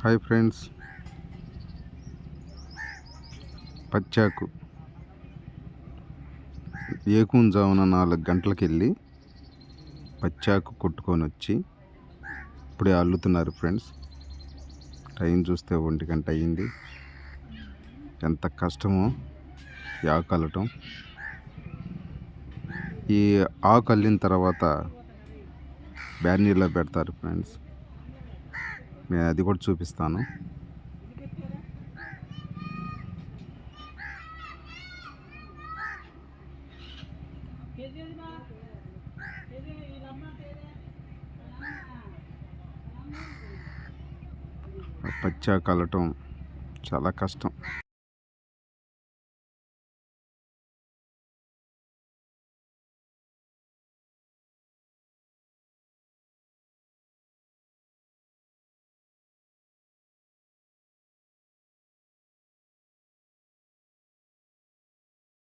Hi friends, పచ్చాకు ఏకుంజామున 4 గంటలకు వెళ్ళి పచ్చాకు కొట్టుకొని వచ్చి ఇప్పుడే అల్లుతున్నారు ఫ్రెండ్స్. టైం చూస్తే 1 గంట అయ్యింది. ఎంత కష్టమో ఈ ఆకు అల్లటం. ఈ ఆకు అల్లిన తర్వాత బ్యానీలో పెడతారు ఫ్రెండ్స్. నేను అది కూడా చూపిస్తాను. పచ్చాకు అల్లటం చాలా కష్టం.